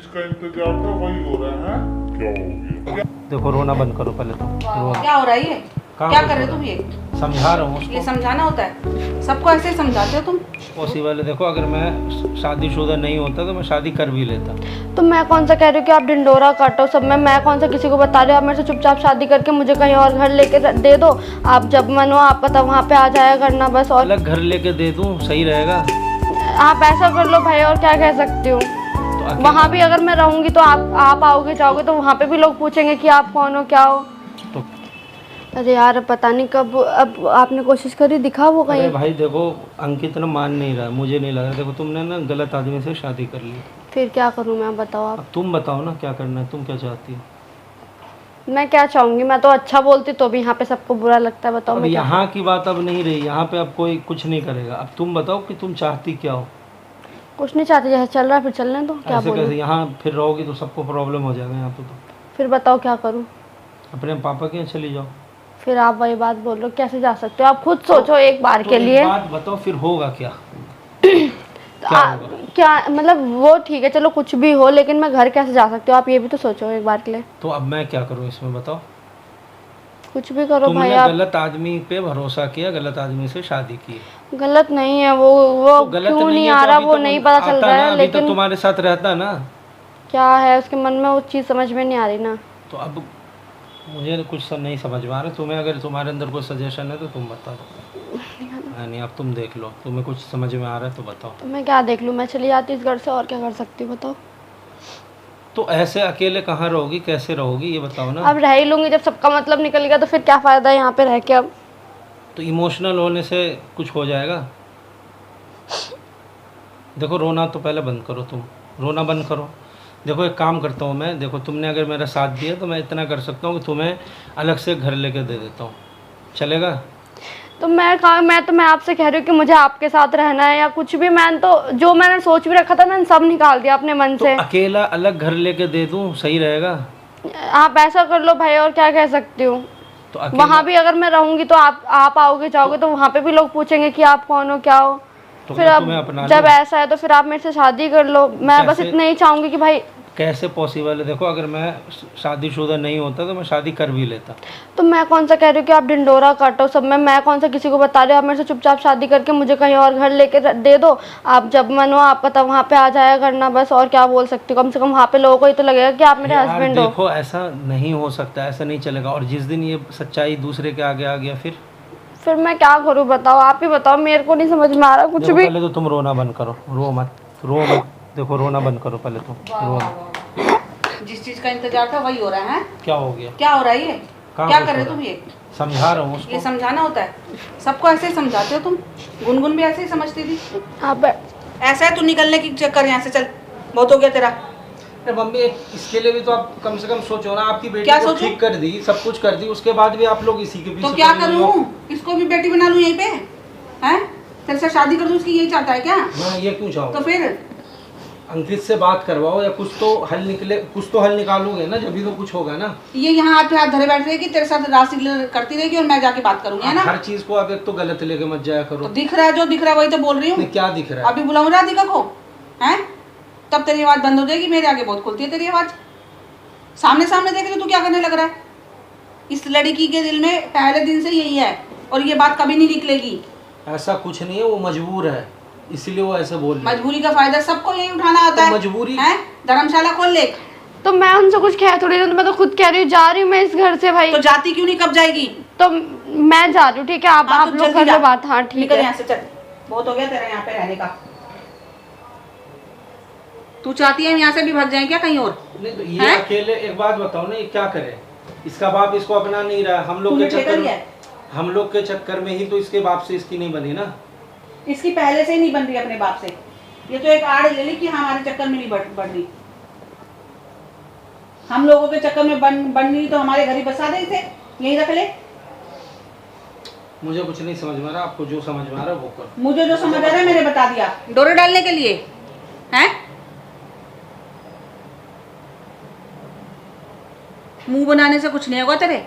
का इंतजार था वही हो रहा है। क्या हो गया? देखो रोना बंद करो पहले तो। क्या हो रहा है ये? क्या कर रहे हो तुम? ये समझा रहा हूँ ये उसको। समझाना होता है? सबको ऐसे ही समझाते हो तुम? पॉसिबल है। देखो अगर मैं शादीशुदा नहीं होता तो मैं शादी कर भी लेता। तो मैं कौन सा कह रही हूँ कि आप ढिंडोरा काटो सब में, मैं कौन सा किसी को बता रही हूँ। आप मेरे से चुपचाप शादी करके मुझे कहीं और घर लेके दे दो। आप जब मन हो आपका तब वहाँ पे आ जाया करना बस। और अलग घर लेके दे दूँ सही रहेगा? आप ऐसा कर लो भाई, और क्या कह सकती हूँ। तो वहाँ भी अगर मैं रहूँगी तो आप आओगे जाओगे तो वहाँ पे भी लोग पूछेंगे कि आप कौन हो क्या हो। तो अरे यार पता नहीं कब, अब आपने कोशिश करी दिखा वो अरे कहीं। भाई देखो अंकित ना मान नहीं रहा, मुझे नहीं लग रहा। देखो तुमने ना गलत आदमी से शादी कर ली। फिर क्या करूँ मैं, बताओ आप। अब तुम बताओ ना क्या करना है, तुम क्या चाहती हो? मैं क्या चाहूँगी, मैं तो अच्छा बोलती तो भी यहाँ पे सबको बुरा लगता है। बताओ अब मैं क्या यहाँ की बात अब नहीं रही, यहाँ पे अब कोई कुछ नहीं करेगा। अब तुम बताओ कि तुम चाहती क्या हो? कुछ नहीं चाहती, जैसे चल रहा है फिर चलने दो। क्या ऐसे बोलूं? कैसे? यहाँ फिर रहोगी तो सबको प्रॉब्लम हो जाएगा यहाँ पे। तो फिर बताओ क्या करूँ। अपने पापा के यहाँ चली जाओ। फिर आप वही बात बोल रहे हो, कैसे जा सकते हो आप खुद सोचो एक बार तो के एक लिए। बात बताओ फिर होगा क्या? तो क्या मतलब, वो ठीक है चलो कुछ भी हो, लेकिन मैं घर कैसे जा सकती हूँ आप ये भी तो सोचो एक बार के लिए। तो अब मैं क्या करूँ इसमें बताओ? कुछ भी करो भाई तुमने आप। गलत आदमी पे भरोसा किया, गलत आदमी से शादी की। गलत नहीं है वो तो गलत क्यों नहीं है आ तो रहा अभी वो तो नहीं पता चल आता रहा ना, है, अभी तो लेकिन तुम्हारे साथ रहता ना। क्या है उसके मन में वो चीज़ समझ में नहीं आ रही ना। तो अब मुझे कुछ नहीं समझ में आ रहा। तुम्हें अगर तुम्हारे अंदर कोई सजेशन है तो तुम बता दो। नहीं अब तुम देख लो, तुम्हें कुछ समझ में आ रहा है तो बताओ। तो मैं क्या देख लूँ, मैं चली जाती इस घर से, और क्या कर सकती हूँ बताओ। तो ऐसे अकेले कहाँ रहोगी, कैसे रहोगी ये बताओ ना। अब रह ही लूँगी, जब सबका मतलब निकल गया तो फिर क्या फ़ायदा है यहाँ पे रह के अब। तो इमोशनल होने से कुछ हो जाएगा? देखो रोना तो पहले बंद करो, तुम रोना बंद करो। देखो एक काम करता हूँ मैं, देखो तुमने अगर मेरा साथ दिया तो मैं इतना कर सकता हूँ कि तुम्हें अलग से घर लेके दे देता हूँ, चलेगा? तो मैं आपसे कह रही हूँ कि मुझे आपके साथ रहना है या कुछ भी। मैंने तो जो मैंने सोच भी रखा था मैंने सब निकाल दिया अपने मन तो से। अकेला अलग घर लेके दे दूँ सही रहेगा? आप ऐसा कर लो भाई, और क्या कह सकती हूँ। तो अकेला वहाँ भी अगर मैं रहूंगी तो आप आओगे जाओगे तो वहाँ पे भी लोग पूछेंगे कि आप कौन हो क्या हो। तो फिर मैं अब तुम्हें अपना जब लूं? ऐसा है तो फिर आप मेरे से शादी कर लो। मैं बस कैसे? इतना ही चाहूंगी कि भाई। कैसे पॉसिबल है? देखो अगर मैं शादीशुदा नहीं होता तो मैं शादी कर भी लेता। तो मैं कौन सा कह रही हूँ कि आप ढिंडोरा काटो सब में, मैं कौन सा किसी को बता रही हूँ। आप मेरे से चुपचाप शादी करके मुझे कहीं और घर लेके दे दो। आप जब मन हो आपका तब वहाँ पे आ जाया करना बस। और क्या बोल सकती हूँ, कम से कम वहाँ पे लोगों को ये तो लगेगा कि आप मेरे यार हस्बैंड हो। देखो ऐसा नहीं हो सकता, ऐसा नहीं चलेगा। और जिस दिन ये सच्चाई दूसरे के आगे आ गया फिर मैं क्या करूँ बताओ, आप ही बताओ, मेरे को नहीं समझ में आ रहा कुछ देखो भी। पहले तो तुम रोना बंद करो, रो मत, रो मत। देखो रोना बंद करो पहले तुम, रो मत। जिस चीज का इंतजार था वही हो रहा है? क्या हो गया? क्या हो रहा है ये? कहाँ क्या कुछ कर रहे हो हो तुम? रहा ये समझा रहा हूँ उसको। ये समझाना होता है? सबको ऐसे ही समझाते हो तुम? गुनगुन भी ऐसे ही समझती थी? आप ऐसा है तू निकलने की चक्कर, यहाँ से चल, बहुत हो गया तेरा। अरे मम्मी इसके लिए भी तो आप कम से कम सोचो ना। आपकी बेटी क्या को सोचूं? ठीक कर दी, सब कुछ कर दी, उसके बाद भी आप लोग इसी के पीछे तो क्या पड़े हुए हो। करूँ? इसको भी बेटी बना लूँ यहीं पे? हैं? तेरे से शादी कर दूँ इसकी, यही चाहता है क्या? मैं ये क्यों चाहूँ? तो फिर अंकित से बात करवाओ या कुछ तो हल निकले, कुछ तो हल निकालोगे ना, जब भी तो कुछ होगा ना। ये यहाँ हाथ पे हाथ धरे बैठ रहेगी, तेरे साथ राशि करती रहेगी और मैं जाके बात करूंगी, है ना? हर चीज को आप एक तो गलत लेके मत जाया करो। तो दिख रहा है, जो दिख रहा है वही तो बोल रही हूँ। नहीं, क्या दिख रहा है? अभी बुलाऊं राधिका को, हैं? तब तेरी आवाज बंद हो जाएगी, मेरे आगे बहुत खुलती है तेरी आवाज। सामने सामने देख रही तू क्या करने लग रहा है? इस लड़की के दिल में पहले दिन से यही है और ये बात कभी नहीं निकलेगी। ऐसा कुछ नहीं है, वो मजबूर है इसलिए वो ऐसे बोल रही है। मजबूरी का फायदा सबको यही उठाना आता तो है। मजबूरी है, धर्मशाला खोल ले। तो मैं उनसे कुछ कह थोड़ी रही हूँ, मैं तो खुद कह रही हूँ जा रही हूँ मैं इस घर से भाई। तो जाती क्यों नहीं, कब जाएगी? तो मैं जा रही हूँ, ठीक है आप हाँ, आप तो लोग जल्दी कर जा। लो बात। हाँ ठीक निकल है। यहाँ से, चल, बहुत हो गया तेरा यहाँ पे रहने का। तू चाहती है हम यहाँ से भी भाग जाए क्या कहीं और? नहीं तो ये अकेले, एक बात बताओ ना, ये क्या करे? इसका बाप इसको अपना नहीं रहा। हम लोग के चक्कर में, हम लोग के चक्कर में ही तो इसके बाप से इसकी नहीं बनी ना। इसकी पहले से ही नहीं बन रही अपने बाप से। ये तो एक आड़ ले ली कि हमारे चक्कर में नहीं बढ़ रही। हम लोगों के चक्कर में बन रही तो हमारे घर ही बसा दे, इसे यहीं रख ले। मुझे कुछ नहीं समझ में आ रहा, आपको जो समझ में आ रहा है वो करो। मुझे जो समझ आ रहा है मैंने बता दिया, डोरे डालने के लिए हैं? मुंह बनाने से कुछ नहीं होगा तेरे,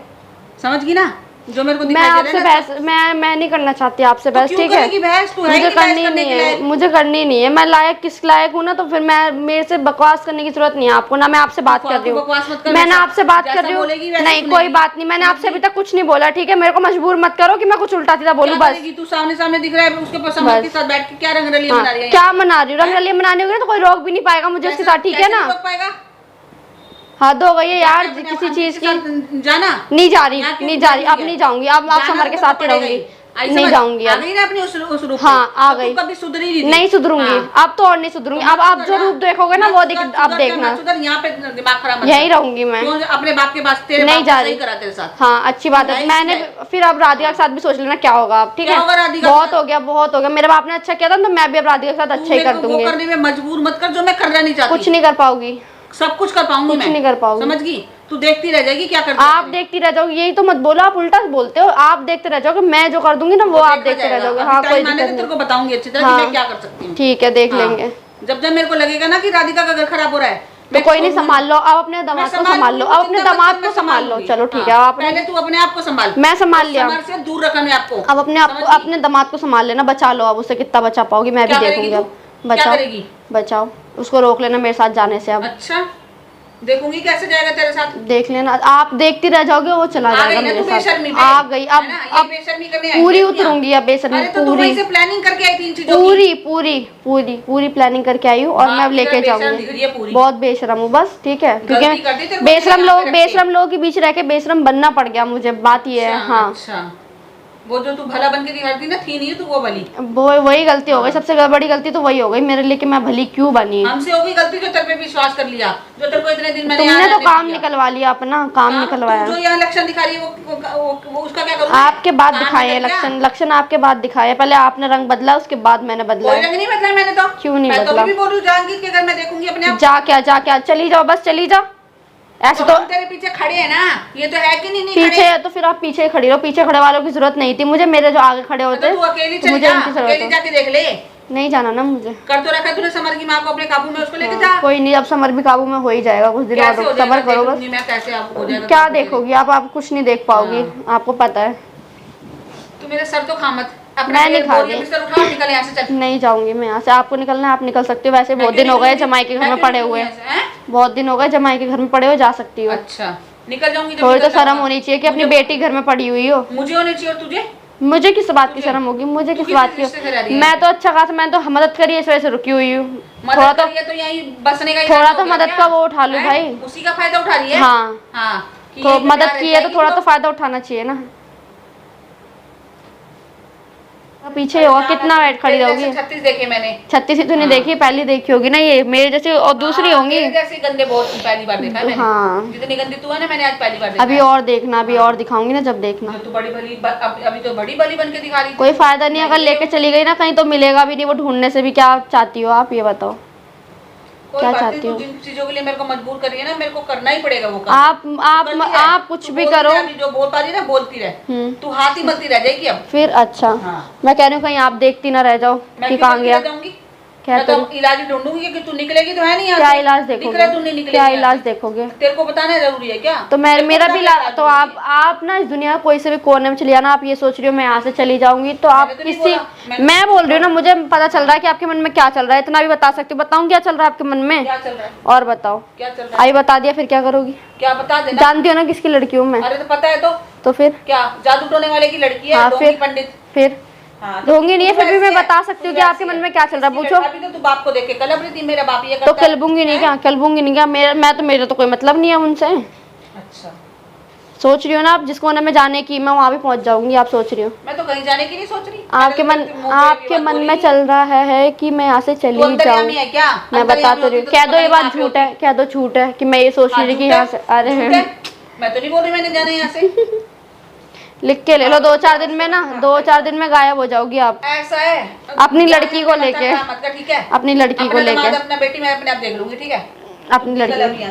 समझ गई ना? जो मेरे को मैं दिखाई दे आपसे रहा है बहस मैं नहीं करना चाहती आपसे बहस, क्यों ठीक है? करेगी बहस? तू है मुझे ही बहस करनी करने नहीं के है, लायक। मुझे करनी नहीं है। मैं लायक किस लायक हूँ ना, तो फिर मैं मेरे से बकवास करने की जरूरत नहीं है आपको ना। मैं आपसे बात कर रही हूँ, बकवास मत कर, मैंने जैसा- आपसे बात कर जैसा रही हूँ। बोलेगी वैसे नहीं सुनेगी। कोई बात नहीं, मैंने आपसे अभी तक कुछ नहीं बोला, ठीक है? मेरे को मजबूर मत करो कि मैं कुछ उल्टा सीधा बोलूँ, क्या बस। करेगी तू? सामने सामने दिख रहा है, उसके पास समझ के साथ बैठ के क्या रंगरलियां हाँ, बना रही है? क्या मना रही हूँ? रंगरलियां मनानी होगी तो कोई रोक भी नहीं पाएगा मुझे उसके साथ, ठीक है ना? रोक पाएगा? हद हो गई है यार अपने किसी आंटी चीज के की। साथ जाना नहीं जा रही, यहाँ क्यों नहीं जा रही, अब है? नहीं जाऊंगी, अब आप जाना समर के तो साथ ही पड़ेगा रहूंगी, आई नहीं समझ? जाऊंगी आ अब। गई ना अपनी उस रूप पे। हाँ आ अब तू गई, कभी सुधरी नहीं थी। नहीं सुधरूंगी हाँ। अब तो, और नहीं सुधरूंगी अब। आप जो रूप देखोगे ना वो अब देखना, सुधर, यहाँ पे दिमाग खराब मत यही कर। रहूंगी मैं, क्यों अपने बाप के पास? तेरे नहीं बाप जा ने रही। सही करा तेरे साथ। हाँ अच्छी बात है, नहीं, मैंने इसलिए। फिर अब राधिका के साथ भी सोच लेना क्या होगा अब, ठीक क्या है? होगा राधिका के बहुत साथ? हो गया, बहुत हो गया। मेरे बाप ने अच्छा किया था तो मैं भी अब राधिका के साथ तू अच्छा ही मेरे कर को वो दूंगी। करने में मजबूर मत कर जो मैं करना नहीं चाहती। कुछ नहीं कर पाऊंगी, सब कुछ कर पाऊंगी कुछ मैं। नहीं कर पाऊंगी। समझ गई? तू देखती रह जाएगी क्या करती आप देखती रह जाओगे, यही तो मत बोलो, आप उल्टा बोलते हो। आप देखते रह जाओगे, मैं जो कर दूंगी ना वो आप देखते रह जाओगे। हाँ कोई दिक्कत तेरे नहीं, को बताऊंगी अच्छी तरह हाँ। कि मैं क्या कर सकती हूँ। ठीक है देख हाँ। लेंगे। जब जब मेरे को लगेगा ना कि राधिका का घर खराब हो रहा है, तो मैं कोई नहीं, छोड़ूंगी संभाल लो अब अपने दामाद को, संभाल लो अब अपने दामाद को संभाल लो। चलो ठीक है, आप पहले तू अपने आप को संभाल। मैं संभाल लिया, समर से दूर रखा मैं आपको। अब अपने आप को, अपने दामाद को संभाल लेना, बचा लो अब उसे, कितना बचा पाओगी मैं भी क्या देखूंगी करेगी अब। तू? क्या बचाओ करेगी? बचाओ, उसको रोक लेना मेरे साथ जाने से अब। अच्छा देखूंगी कैसे जाएगा तेरे साथ। देख लेना, आप देखती रह जाओगे वो चला आ जाएगा गई ना मेरे तू साथ। बेशर्मी पे। आ गई अब, है ना? ये अब बेशर्मी करने आई पूरी है उतरूंगी अब बेशर्मी, अरे तो तू पूरी वहीं से प्लानिंग करके आई थी इन चीजों की। पूरी पूरी पूरी पूरी प्लानिंग करके आई हूँ और मैं अब लेके जाऊंगी। बहुत बेशरम हूँ बस, ठीक है? गलती कर दी तेरे क्योंकि को बेशरम लोगों के बीच रह के बेशरम बनना पड़ गया मुझे, बात ये है। हाँ अच्छा वो जो तू भला बन के दिखाती ना, थी नहीं तू वो भली। वो वही गलती हो गई, सबसे बड़ी गलती तो वही हो गई मेरे लिए कि मैं भली क्यों बनी। हमसे हो गई गलती जो तेरे पे विश्वास कर लिया, जो तेरे को इतने दिन मैंने तुमने यहाँ तो रहने काम दिया। निकलवा लिया अपना, काम निकलवाया। तू जो यहाँ लक्षण दिखा रही है वो उसका क्या करूँ? आपके बाद काम दिखाए निकल गया? लक्षण, लक्षण आपके बाद दिखाए, पहले आपने रंग बदला उसके बाद मैंने बदला। कोई रंग नहीं बदला मैंने तो। क्यों नहीं मैं तो बदला? अभी भी बोल रही हूँ जाएंगी कि अगर मैं देखूंगी अपने आप। जा क्या चली जाओ, बस चली जाओ। ऐसे तो तो हम तेरे पीछे खड़े हैं ना, ये तो है कि नहीं पीछे खड़े? है तो फिर आप पीछे खड़ी रहो, पीछे खड़े वालों की जरूरत नहीं थी मुझे, मेरे जो आगे खड़े होते तो तू अकेली तो चली मुझे जा, उनकी जरूरत अकेली हो। जाके देख ले। नहीं जाना ना मुझे। कर तो रखा है तूने समर की माँ को अपने काबू में, उसको लेके जा। कोई नहीं, अब समर भी काबू में हो ही जाएगा, कुछ दिन कैसे हो और जाएगा? सबर करो बस। देखूंगी मैं कैसे आप हो जाएगा। क्या काबू तेरे। देखोगी आप कुछ नहीं देख पाओगी, आपको पता है। तू मेरे सर तो खा मत। अपने मैं नहीं खा बोरिया रही। बिस्तर उठा और निकल यहाँ से चल। नहीं जाऊंगी मैं यहाँ से, आपको निकलना है आप निकल सकते हो, वैसे बहुत दिन हो गए जमाई के घर में पड़े हुए, बहुत दिन हो गए जमाई के घर में पड़े हुए, जा सकती हो। अच्छा निकल जाऊंगी। थोड़ी तो शर्म होनी चाहिए कि अपनी बेटी घर में पड़ी हुई हो। मुझे होनी चाहिए और तुझे? मुझे किस बात की शर्म होगी, मुझे किस बात की? मैं तो अच्छा खासा, मैंने तो मदद करी है, इस वजह से रुकी हुई हूँ। थोड़ा तो यहीं बसने का थोड़ा तो मदद का वो उठा लो भाई। उसी का फायदा उठा रही है। हाँ हाँ तो मदद की है तो थोड़ा तो फायदा उठाना चाहिए ना। पीछे होगा, कितना वेट खड़ी रहोगी? 36 देखे मैंने। 36 ही तो नहीं देखी, पहली देखी होगी ना ये मेरे जैसे, और दूसरी होंगी। मेरे जैसे गंदे बहुत पहली बार देखा है मैंने। हाँ जितनी गंदी तू है ना, मैंने आज पहली बार देखा। अभी और देखना, अभी और दिखाऊंगी ना जब देखना। तू बड़ी भली अभी तो बड़ी भली बन के दिखा रही। कोई फायदा नहीं, अगर लेके चली गई ना कहीं तो मिलेगा भी नहीं, वो ढूंढने से भी। क्या चाहती हो आप ये बताओ, क्या चाहती हो? जिन चीजों के लिए मेरे को मजबूर करी है ना, मेरे को करना ही पड़ेगा वो काम। आप कुछ भी करो, जो बोल पा रही है ना बोलती रहे। तू हाथ ही मलती रह जाएगी अब फिर अच्छा। हाँ। मैं कह रही हूँ कहीं आप देखती ना रह जाओ कि कहाँ गया। क्या मैं तो इलाज ही ढूंढूंगी कि तू निकलेगी तो है नहीं यहाँ क्या से। इलाज दिख देखोगे? रहा है तू नहीं निकलेगी क्या यहाँ इलाज से। देखोगे? तेरे को बताना जरूरी है क्या? तो मैं तेरे को मेरा भी बताना तो आप ना इस दुनिया कोई से भी कोने में चली जाना, आप ये सोच रही हो मैं यहाँ से चली जाऊंगी तो आप तो नहीं किसी, बोला। मैं बोल रही हूँ ना, मुझे पता चल रहा है कि आपके मन में क्या चल रहा है, इतना भी बता सकती हूँ। बताऊँ क्या चल रहा है आपके मन में? क्या चल रहा है? और बताओ। क्या चल रहा है? अभी बता दिया फिर क्या करोगी? क्या बता देना? जानती हो ना किसकी लड़की हूँ मैं? अरे तो पता है तो फिर क्या जादू टोने वाले की लड़की है? हाँ, डोंगी फिर? पंडित। फिर हाँ, ढोंगी नहीं है, फिर भी मैं वैसी है, बता सकती हूँ कि तू आपके वैसी मन है। में क्या चल रहा है, पूछो। अभी तो तू बाप को देख के कलप रही थी, मेरा बाप ये तो करता है। कलबूंगी नहीं क्या? कलबूंगी नहीं क्या? मैं तो, मेरे तो कोई मतलब नहीं है उनसे। अच्छा सोच रही हो ना आप जिस कोने में जाने की, मैं वहाँ भी पहुँच जाऊंगी, आप सोच रही हो? मैं तो कहीं जाने की नहीं सोच रही। आपके मन में चल रहा है कि मैं यहाँ से चली जाऊँ। मैं बता तो रही हूँ, कह दो ये बात झूठ है, कह दो झूठ है कि मैं ये सोच रही थी कि यहाँ से। अरे मैं तो नहीं बोल रही मैंने जाना यहाँ से। लिख के ले लो, 2-4 दिन में ना, 2-4 दिन में गायब हो जाओगी आप। ऐसा है अपनी लड़की को लेके, मतलब ठीक है, अपनी लड़की को लेके, अपना बेटी मैं अपने आप देख लूंगी, ठीक है? अपनी लड़की।